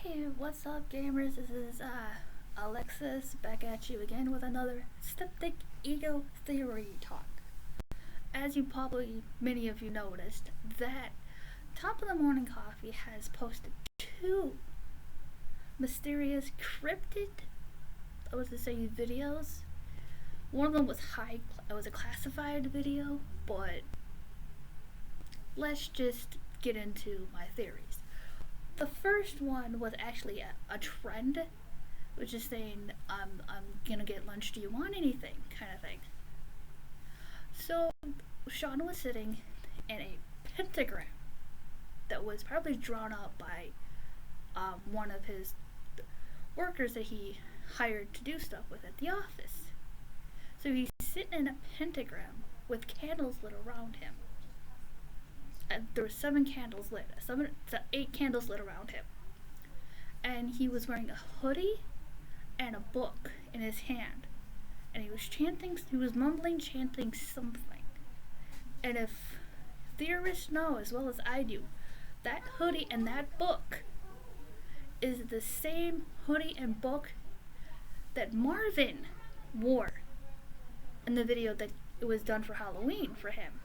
Hey, what's up, gamers? This is Alexis back at you again with another Septic Ego Theory Talk. As you probably many of you noticed, that Top of the Morning Coffee has posted two mysterious cryptid, videos. One of them was it was a classified video, but let's just get into my theories. The first one was actually a trend, which is saying, I'm gonna get lunch, do you want anything, kind of thing. So, Sean was sitting in a pentagram that was probably drawn up by one of his workers that he hired to do stuff with at the office. So he's sitting in a pentagram with candles lit around him. There were 7 candles lit, 8 candles lit around him. And he was wearing a hoodie and a book in his hand. And he was mumbling, chanting something. And if theorists know, as well as I do, that hoodie and that book is the same hoodie and book that Marvin wore in the video that it was done for Halloween for him.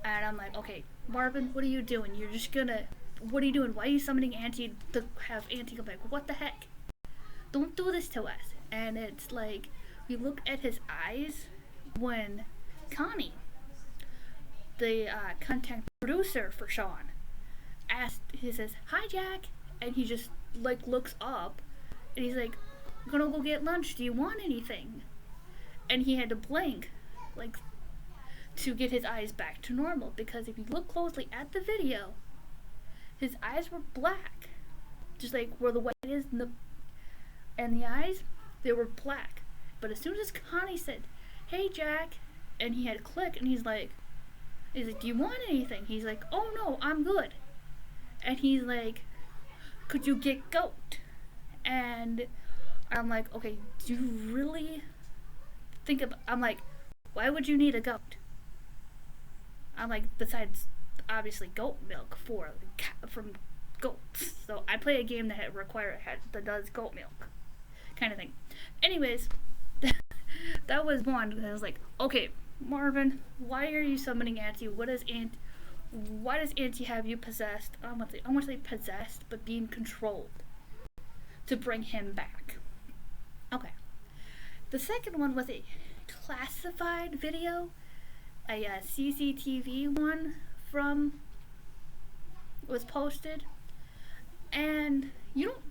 And I'm like, okay, Marvin, what are you doing? What are you doing? Why are you summoning Auntie to have Auntie come back? What the heck? Don't do this to us. And it's like, we look at his eyes when Connie, the content producer for Sean, he says, hi, Jack. And he just, looks up, and he's like, I'm gonna go get lunch. Do you want anything? And he had to blink, to get his eyes back to normal, because if you look closely at the video, his eyes were black, just like where the white is and the eyes, they were black. But as soon as Connie said, hey, Jack, and he had a click, and he's like, do you want anything? He's like, oh no, I'm good. And he's like, could you get goat? And I'm like, okay, do you really I'm like, why would you need a goat? I'm like, besides obviously goat milk from goats. So I play a game that that does goat milk, kind of thing. Anyways, that was one. And I was like, okay, Marvin, why are you summoning Auntie? Why does Auntie have you possessed? I want to say possessed, but being controlled to bring him back. Okay. The second one was a classified video. A CCTV one was posted, and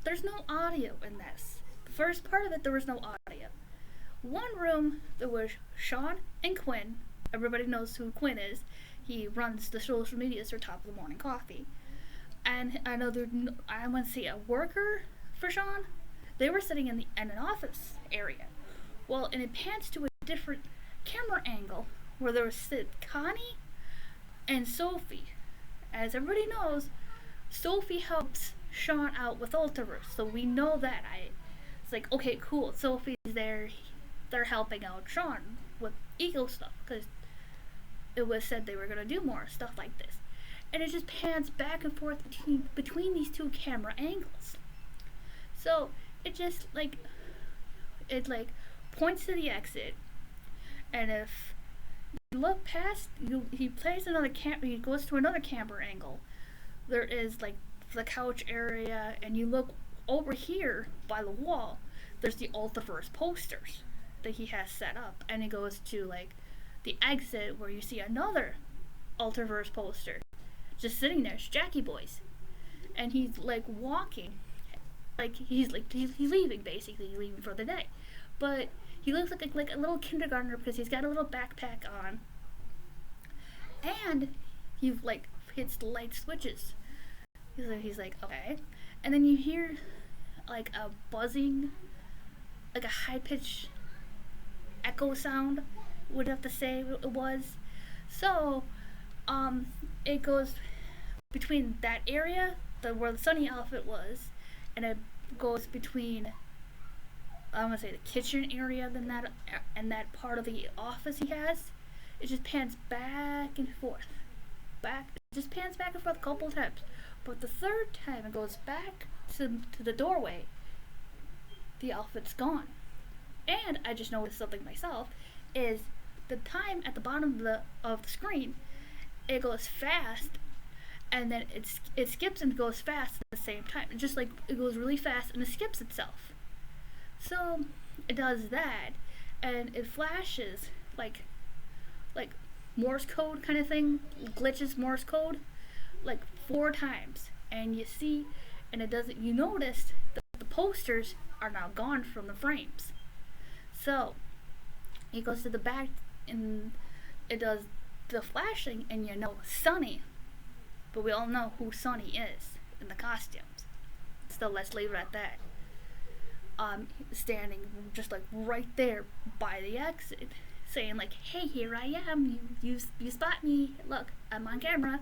there's no audio in this. The first part of it, there was no audio. One room, there was Sean and Quinn. Everybody knows who Quinn is. He runs the social media for Top of the Morning Coffee. And I know I want to see a worker for Sean. They were sitting in an office area. Well, and it pans to a different camera angle, where there was Connie and Sophie. As everybody knows, Sophie helps Sean out with Ultraverse, so we know that. It's like, okay, cool, Sophie's there, they're helping out Sean with ego stuff, because it was said they were going to do more stuff like this. And it just pans back and forth between these two camera angles. So, it just, points to the exit, and if you look past, he plays another he goes to another camera angle. There is the couch area, and you look over here by the wall, there's the Ultraverse posters that he has set up, and he goes to the exit where you see another Ultraverse poster just sitting there. It's Jackie Boys, and he's walking, he's leaving, basically. He's leaving for the day, but he looks like a little kindergartner, because he's got a little backpack on, and he hits the light switches. He's like, okay, and then you hear a buzzing, a high pitched echo sound. Would have to say it was. So, it goes between that area, where the Sunny outfit was, and it goes between, I'm gonna say, the kitchen area and that part of the office he has. It just pans back and forth. It just pans back and forth a couple of times. But the third time it goes back to the doorway, the outfit's gone. And I just noticed something myself, is the time at the bottom of the screen, it goes fast, and then it skips and goes fast at the same time. Just like it goes really fast and it skips itself. So it does that, and it flashes like Morse code kind of thing, glitches Morse code, like 4 times. And you see, and it doesn't. You noticed that the posters are now gone from the frames. So it goes to the back, and it does the flashing, and you know Sunny. But we all know who Sunny is in the costumes. So let's leave it at that. Standing just like right there by the exit, saying like, "Hey, here I am. You spot me. Look, I'm on camera."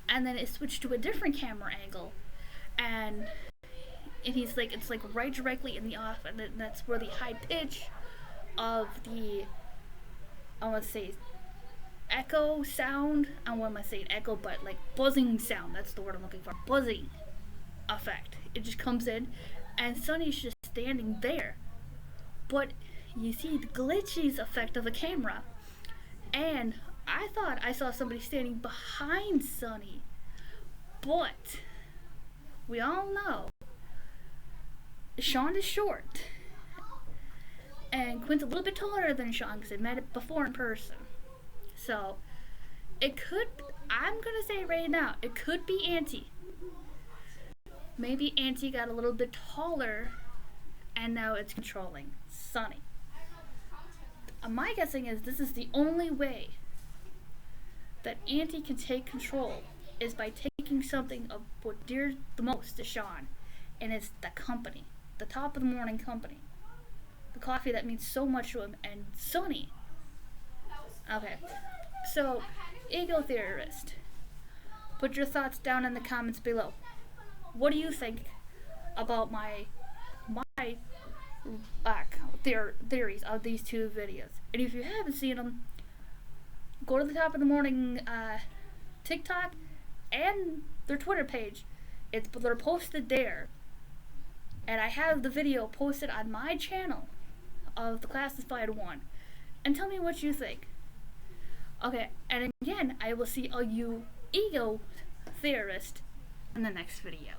And then it switched to a different camera angle, and he's like, it's like right directly in the off, and then that's where the high pitch of the, I want to say echo sound. I want to say echo, but like buzzing sound. That's the word I'm looking for. Buzzing effect. It just comes in, and Sunny's just standing there. But you see the glitches effect of the camera, and I thought I saw somebody standing behind Sunny, but we all know Sean is short, and Quinn's a little bit taller than Sean because they met it before in person. So it could, I'm gonna say right now, it could be Auntie. Maybe Auntie got a little bit taller, and now it's controlling Sunny. My guessing is this is the only way that Auntie can take control, is by taking something of what dear the most to Sean, and it's the company, the top of the morning company, the coffee that means so much to him, and Sunny. Okay, so Ego Theorist, put your thoughts down in the comments below. What do you think about my theories of these 2 videos? And if you haven't seen them, go to the top of the morning TikTok and their Twitter page. They're posted there, and I have the video posted on my channel of the classified one. And tell me what you think. Okay, and again, I will see all you ego theorists in the next video.